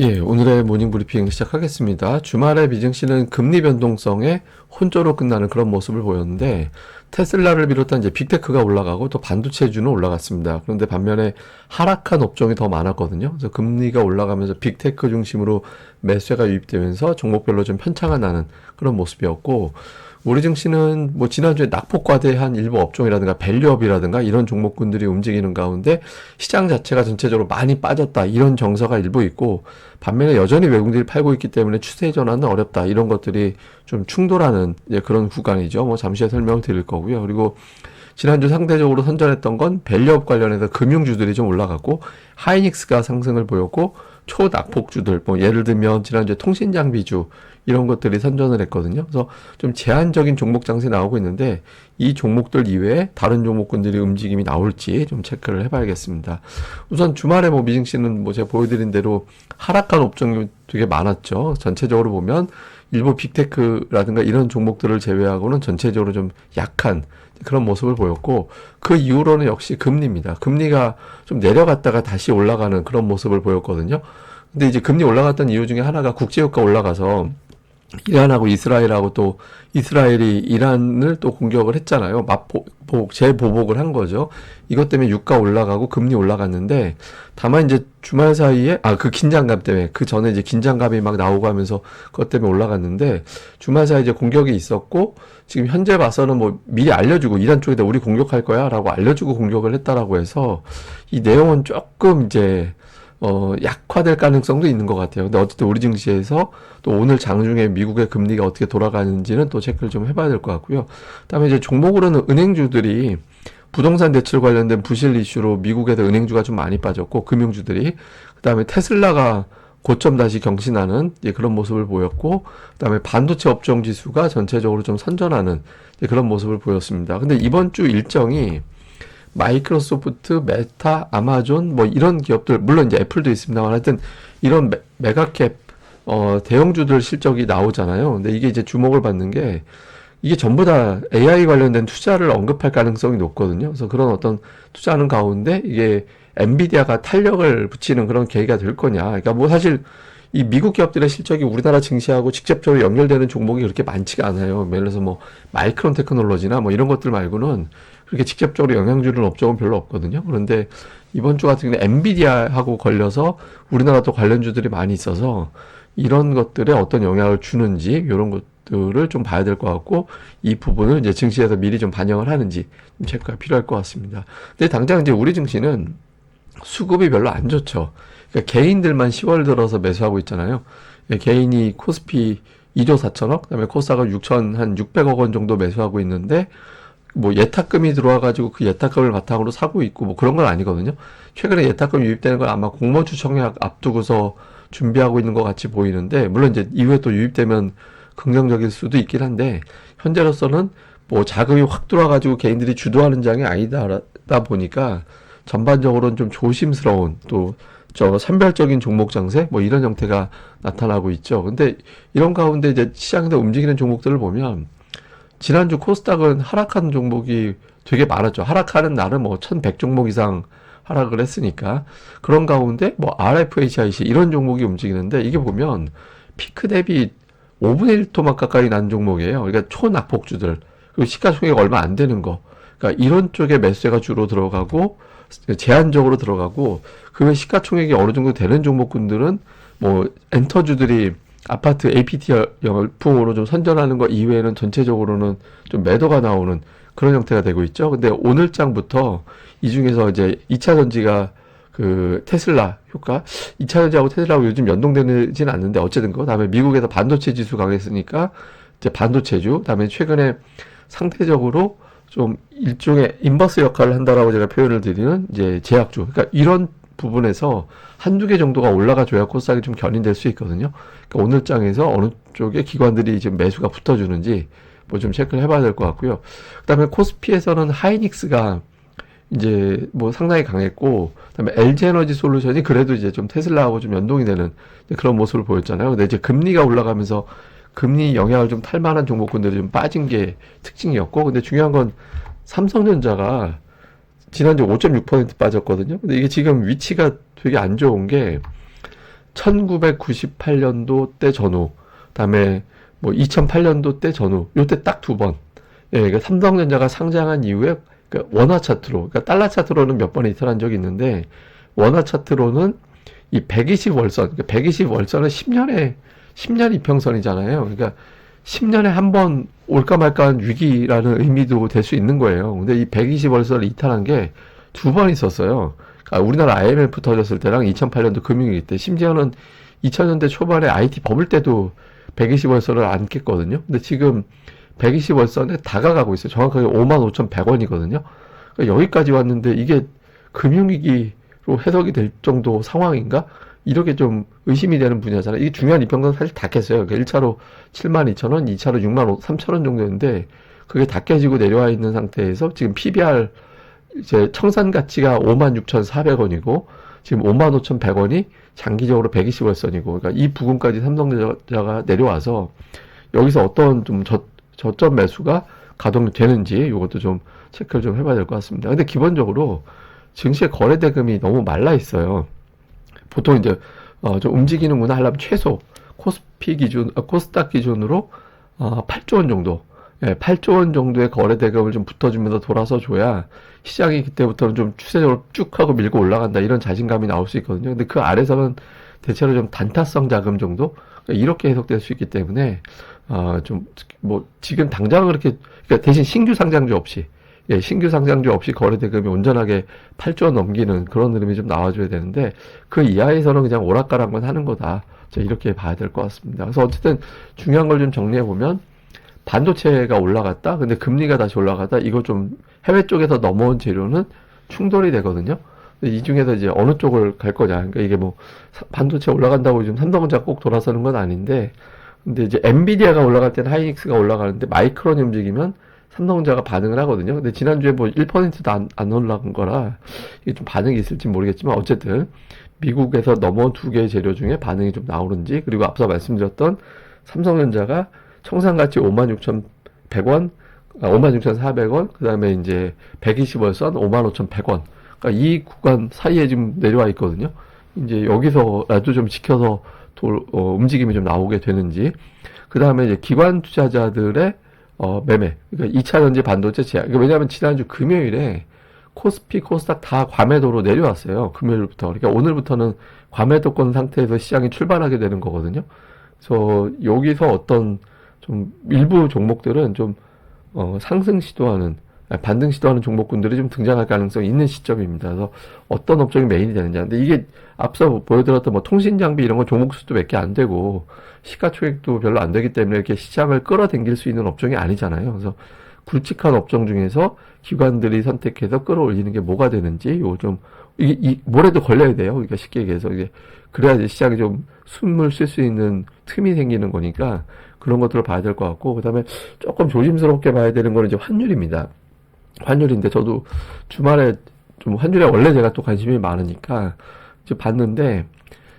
예, 오늘의 모닝 브리핑 시작하겠습니다. 주말에 미증시는 금리 변동성에 혼조로 끝나는 그런 모습을 보였는데, 테슬라를 비롯한 이제 빅테크가 올라가고 또 반도체주는 올라갔습니다. 그런데 반면에 하락한 업종이 더 많았거든요. 그래서 금리가 올라가면서 빅테크 중심으로 매수가 유입되면서 종목별로 좀 편차가 나는 그런 모습이었고, 우리 증시는 뭐 지난주에 낙폭과대한 일부 업종이라든가 밸류업이라든가 이런 종목군들이 움직이는 가운데 시장 자체가 전체적으로 많이 빠졌다, 이런 정서가 일부 있고, 반면에 여전히 외국인들이 팔고 있기 때문에 추세 전환은 어렵다, 이런 것들이 좀 충돌하는 그런 구간이죠. 뭐 잠시 후에 설명을 드릴 거고요. 그리고 지난주 상대적으로 선전했던 건 밸류업 관련해서 금융주들이 좀 올라갔고, 하이닉스가 상승을 보였고, 초낙폭주들, 뭐 예를 들면 지난주에 통신장비주 이런 것들이 선전을 했거든요. 그래서 좀 제한적인 종목 장세 나오고 있는데, 이 종목들 이외에 다른 종목군들이 움직임이 나올지 좀 체크를 해봐야겠습니다. 우선 주말에 뭐 미증시는 뭐 제가 보여드린 대로 하락한 업종이 되게 많았죠. 전체적으로 보면 일부 빅테크라든가 이런 종목들을 제외하고는 전체적으로 좀 약한 그런 모습을 보였고, 그 이후로는 역시 금리입니다. 금리가 좀 내려갔다가 다시 올라가는 그런 모습을 보였거든요. 근데 이제 금리 올라갔던 이유 중에 하나가 국제유가 올라가서 이란하고 이스라엘하고 또 이스라엘이 이란을 또 공격을 했잖아요. 재보복을 한 거죠. 이것 때문에 유가 올라가고 금리 올라갔는데, 다만 이제 주말 사이에 그 긴장감 때문에, 그 전에 이제 긴장감이 막 나오고 하면서 그것 때문에 올라갔는데, 주말 사이에 이제 공격이 있었고, 지금 현재 봐서는 뭐 미리 알려주고, 이란 쪽에다 우리 공격할 거야 라고 알려주고 공격을 했다라고 해서 이 내용은 조금 이제 약화될 가능성도 있는 것 같아요. 근데 어쨌든 우리 증시에서 또 오늘 장중에 미국의 금리가 어떻게 돌아가는지는 또 체크를 좀 해봐야 될 것 같고요. 그다음에 이제 종목으로는 은행주들이 부동산 대출 관련된 부실 이슈로 미국에서 은행주가 좀 많이 빠졌고, 금융주들이, 그다음에 테슬라가 고점 다시 경신하는 그런 모습을 보였고, 그다음에 반도체 업종 지수가 전체적으로 좀 선전하는 그런 모습을 보였습니다. 근데 이번 주 일정이 마이크로소프트, 메타, 아마존 뭐 이런 기업들, 물론 이제 애플도 있습니다만, 하여튼 이런 메가캡 대형주들 실적이 나오잖아요. 근데 이게 이제 주목을 받는 게, 이게 전부 다 AI 관련된 투자를 언급할 가능성이 높거든요. 그래서 그런 어떤 투자하는 가운데 이게 엔비디아가 탄력을 붙이는 그런 계기가 될 거냐. 그러니까 뭐 사실 이 미국 기업들의 실적이 우리나라 증시하고 직접적으로 연결되는 종목이 그렇게 많지가 않아요. 예를 들어서 뭐 마이크론 테크놀로지나 뭐 이런 것들 말고는 그렇게 직접적으로 영향 주는 업종은 별로 없거든요. 그런데 이번 주 같은 경우는 엔비디아하고 걸려서 우리나라도 관련주들이 많이 있어서 이런 것들에 어떤 영향을 주는지 이런 것들을 좀 봐야 될 것 같고, 이 부분을 이제 증시에서 미리 좀 반영을 하는지 좀 체크가 필요할 것 같습니다. 근데 당장 이제 우리 증시는 수급이 별로 안 좋죠. 그러니까 개인들만 10월 들어서 매수하고 있잖아요. 개인이 코스피 2조 4천억, 그다음에 코스닥을 600억 원 정도 매수하고 있는데, 뭐 예탁금이 들어와가지고 그 예탁금을 바탕으로 사고 있고 뭐 그런 건 아니거든요. 최근에 예탁금 유입되는 건 아마 공모주 청약 앞두고서 준비하고 있는 것 같이 보이는데, 물론 이제 이후에 또 유입되면 긍정적일 수도 있긴 한데, 현재로서는 뭐 자금이 확 들어와가지고 개인들이 주도하는 장이 아니다 보니까 전반적으로는 좀 조심스러운, 또 선별적인 종목 장세 뭐 이런 형태가 나타나고 있죠. 근데 이런 가운데 이제 시장에서 움직이는 종목들을 보면, 지난주 코스닥은 하락하는 종목이 되게 많았죠. 하락하는 날은 뭐 1100종목 이상 하락을 했으니까. 그런 가운데 뭐 RFHIC 이런 종목이 움직이는데, 이게 보면 피크 대비 5분의 1토막 가까이 난 종목이에요. 그러니까 초낙폭주들, 그리고 시가총액 얼마 안 되는 거. 그러니까 이런 쪽에 매수가 주로 들어가고, 제한적으로 들어가고, 그 시가총액이 어느 정도 되는 종목군들은 뭐 엔터주들이 아파트 APT 열풍으로 좀 선전하는 거 이외에는 전체적으로는 좀 매도가 나오는 그런 형태가 되고 있죠. 근데 오늘 장부터 이 중에서 이제 2차 전지가 그 테슬라 효과, 2차 전지하고 테슬라하고 요즘 연동되지는 않는데, 어쨌든 그 다음에 미국에서 반도체 지수 강했으니까 이제 반도체주, 그다음에 최근에 상대적으로 좀 일종의 인버스 역할을 한다라고 제가 표현을 드리는 이제 제약주. 그러니까 이런 부분에서 한두 개 정도가 올라가줘야 코스닥이 좀 견인될 수 있거든요. 그러니까 오늘 장에서 어느 쪽에 기관들이 지금 매수가 붙어주는지 뭐 좀 체크를 해봐야 될 것 같고요. 그다음에 코스피에서는 하이닉스가 이제 뭐 상당히 강했고, 그다음에 LG에너지 솔루션이 그래도 이제 좀 테슬라하고 좀 연동이 되는 그런 모습을 보였잖아요. 근데 이제 금리가 올라가면서 금리 영향을 좀 탈만한 종목군들이 좀 빠진 게 특징이었고, 근데 중요한 건 삼성전자가 지난주 5.6% 빠졌거든요. 근데 이게 지금 위치가 되게 안 좋은 게, 1998년도 때 전후, 그다음에 뭐 2008년도 때 전후, 요때 딱 두 번. 예, 그러니까 삼성전자가 상장한 이후에 그러니까 원화 차트로, 그러니까 달러 차트로는 몇 번 이탈한 적이 있는데 원화 차트로는 이 120월선, 그러니까 120월선은 10년 이평선이잖아요. 그러니까 10년에 한 번 올까 말까한 위기라는 의미도 될 수 있는 거예요. 근데 이 120월선을 이탈한 게 두 번 있었어요. 그러니까 우리나라 IMF 터졌을 때랑 2008년도 금융위기 때, 심지어는 2000년대 초반에 IT 버블 때도 120월선을 안 깼거든요. 근데 지금 120월선에 다가가고 있어요. 정확하게 55,100원이거든요. 그러니까 여기까지 왔는데 이게 금융위기로 해석이 될 정도 상황인가? 이렇게 좀 의심이 되는 분야잖아요. 이게 중요한 이평선 사실 다 깼어요. 그러니까 1차로 72,000원, 2차로 63,000원 정도였는데 그게 다 깨지고 내려와 있는 상태에서 지금 PBR 이제 청산 가치가 56,400원이고 지금 55,100원이 장기적으로 120월선이고, 그러니까 이 부분까지 삼성전자가 내려와서 여기서 어떤 좀 저점 매수가 가동되는지 이것도 좀 체크를 좀 해봐야 될 것 같습니다. 근데 기본적으로 증시의 거래 대금이 너무 말라 있어요. 보통 이제 좀 움직이는구나 하려면 최소 코스피 기준, 코스닥 기준으로 8조 원 정도, 예, 8조 원 정도의 거래 대금을 좀 붙어주면서 돌아서 줘야 시장이 그때부터는 좀 추세적으로 쭉 하고 밀고 올라간다, 이런 자신감이 나올 수 있거든요. 근데 그 아래서는 대체로 좀 단타성 자금 정도, 그러니까 이렇게 해석될 수 있기 때문에 좀 뭐 지금 당장은 그렇게, 그러니까 대신 신규 상장주 없이, 예, 신규 상장주 없이 거래 대금이 온전하게 8조 원 넘기는 그런 흐름이 좀 나와줘야 되는데 그 이하에서는 그냥 오락가락만 하는 거다, 이렇게 봐야 될 것 같습니다. 그래서 어쨌든 중요한 걸 좀 정리해 보면, 반도체가 올라갔다, 근데 금리가 다시 올라갔다, 이거 좀 해외 쪽에서 넘어온 재료는 충돌이 되거든요. 근데 이 중에서 이제 어느 쪽을 갈 거냐. 그러니까 이게 뭐 반도체 올라간다고 지금 삼성전자 꼭 돌아서는 건 아닌데, 근데 이제 엔비디아가 올라갈 때는 하이닉스가 올라가는데 마이크론이 움직이면 삼성전자가 반응을 하거든요. 근데 지난주에 뭐 1%도 안 올라간 거라 이게 좀 반응이 있을지 모르겠지만, 어쨌든 미국에서 넘어온 두 개의 재료 중에 반응이 좀 나오는지, 그리고 앞서 말씀드렸던 삼성전자가 청산가치 56,100원, 56,400원, 그 다음에 이제 120월선 55,100원. 그러니까 이 구간 사이에 지금 내려와 있거든요. 이제 여기서라도 좀 지켜서 움직임이 좀 나오게 되는지. 그 다음에 이제 기관 투자자들의 매매. 그러니까 2차 전지 반도체 제약. 그러니까 왜냐하면 지난주 금요일에 코스피, 코스닥 다 과매도로 내려왔어요. 금요일부터. 그러니까 오늘부터는 과매도권 상태에서 시장이 출발하게 되는 거거든요. 그래서 여기서 어떤 좀 일부 종목들은 좀 상승 시도하는, 반등 시도하는 종목군들이 좀 등장할 가능성이 있는 시점입니다. 그래서 어떤 업종이 메인이 되는지. 근데 이게 앞서 보여드렸던 뭐 통신 장비 이런 거 종목 수도 몇 개 안 되고 시가총액도 별로 안 되기 때문에 이렇게 시장을 끌어당길 수 있는 업종이 아니잖아요. 그래서 굵직한 업종 중에서 기관들이 선택해서 끌어올리는 게 뭐가 되는지, 요 좀 이 뭐래도 걸려야 돼요. 그러니까 쉽게 얘기해서 이게 그래야지 시장이 좀 숨을 쉴 수 있는 틈이 생기는 거니까 그런 것들을 봐야 될 것 같고, 그다음에 조금 조심스럽게 봐야 되는 거는 이제 환율입니다. 환율인데 저도 주말에 좀 환율에 원래 제가 또 관심이 많으니까 이제 봤는데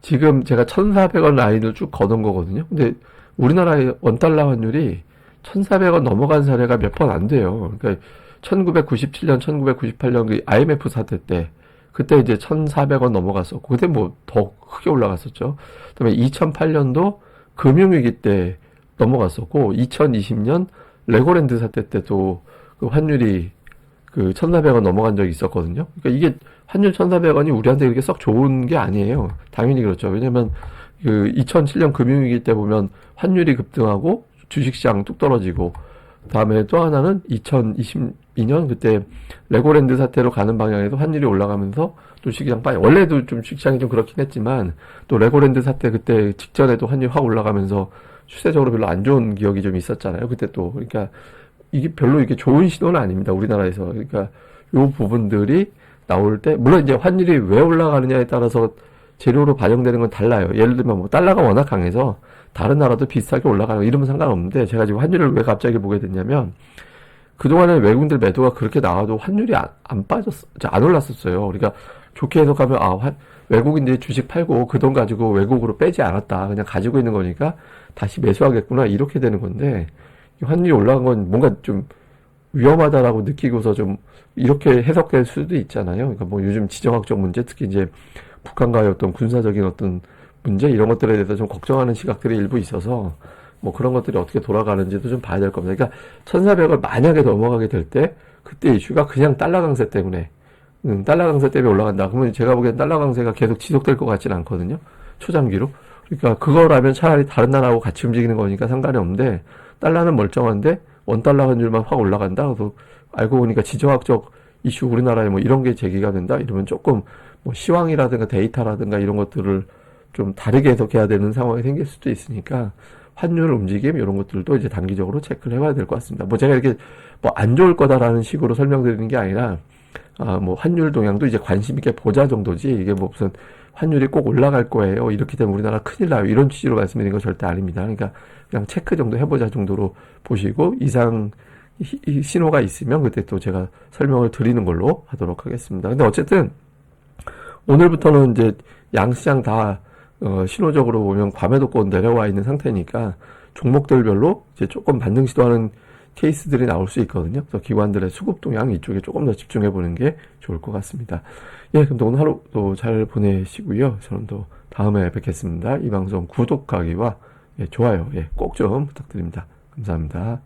지금 제가 1,400원 라인을 쭉 걷은 거거든요. 근데 우리나라의 원달러 환율이 1,400원 넘어간 사례가 몇 번 안 돼요. 그러니까 1997년, 1998년 그 IMF 사태 때 그때 이제 1,400원 넘어갔었고, 그때 뭐 더 크게 올라갔었죠. 그다음에 2008년도 금융위기 때 넘어갔었고, 2020년 레고랜드 사태 때도 그 환율이 그 1,400원 넘어간 적이 있었거든요. 그러니까 이게 환율 1,400원이 우리한테 그렇게 썩 좋은 게 아니에요. 당연히 그렇죠. 왜냐면 그 2007년 금융위기 때 보면 환율이 급등하고 주식시장 뚝 떨어지고, 다음에 또 하나는 2022년 그때 레고랜드 사태로 가는 방향에서 환율이 올라가면서 또 주식시장 빠져. 원래도 좀 주식시장이 좀 그렇긴 했지만 또 레고랜드 사태 그때 직전에도 환율이 확 올라가면서 추세적으로 별로 안 좋은 기억이 좀 있었잖아요. 그때 또. 그러니까 이게 별로 이게 좋은 신호는 아닙니다, 우리나라에서. 그러니까 요 부분들이 나올 때, 물론 이제 환율이 왜 올라가느냐에 따라서 재료로 반영되는 건 달라요. 예를 들면 뭐 달러가 워낙 강해서 다른 나라도 비슷하게 올라가고 이러면 상관없는데, 제가 지금 환율을 왜 갑자기 보게 됐냐면 그동안에 외국인들 매도가 그렇게 나와도 환율이 안 올랐었어요. 그러니까 좋게 해석하면 외국인들이 주식 팔고 그 돈 가지고 외국으로 빼지 않았다, 그냥 가지고 있는 거니까 다시 매수하겠구나, 이렇게 되는 건데, 환율이 올라간 건 뭔가 좀 위험하다라고 느끼고서 좀 이렇게 해석될 수도 있잖아요. 그러니까 뭐 요즘 지정학적 문제, 특히 이제 북한과의 어떤 군사적인 어떤 문제 이런 것들에 대해서 좀 걱정하는 시각들이 일부 있어서 뭐 그런 것들이 어떻게 돌아가는지도 좀 봐야 될 겁니다. 그러니까 1,400을 만약에 넘어가게 될 때 그때 이슈가 그냥 달러 강세 때문에 달러 강세 때문에 올라간다. 그러면 제가 보기엔 달러 강세가 계속 지속될 것 같지는 않거든요. 초장기로. 그러니까 그거라면 차라리 다른 나라하고 같이 움직이는 거니까 상관이 없는데 달러는 멀쩡한데 원달러 환율만 확 올라간다. 그래서 알고 보니까 지정학적 이슈 우리나라에 뭐 이런 게 제기가 된다. 이러면 조금 뭐 시황이라든가 데이터라든가 이런 것들을 좀 다르게 해석해야 되는 상황이 생길 수도 있으니까 환율 움직임 이런 것들도 이제 단기적으로 체크를 해봐야 될 것 같습니다. 뭐 제가 이렇게 뭐 안 좋을 거다라는 식으로 설명드리는 게 아니라 뭐 환율 동향도 이제 관심 있게 보자 정도지 이게 뭐 무슨 환율이 꼭 올라갈 거예요. 이렇게 되면 우리나라 큰일 나요. 이런 취지로 말씀드리는 건 절대 아닙니다. 그러니까 그냥 체크 정도 해보자 정도로 보시고 이상 신호가 있으면 그때 또 제가 설명을 드리는 걸로 하도록 하겠습니다. 근데 어쨌든 오늘부터는 이제 양시장 다 신호적으로 보면 과매도권 내려와 있는 상태니까 종목들별로 이제 조금 반등 시도하는 케이스들이 나올 수 있거든요. 그래서 기관들의 수급 동향 이쪽에 조금 더 집중해 보는 게 좋을 것 같습니다. 예, 그럼 또 오늘 하루도 잘 보내시고요. 저는 또 다음에 뵙겠습니다. 이 방송 구독하기와 좋아요 꼭 좀 부탁드립니다. 감사합니다.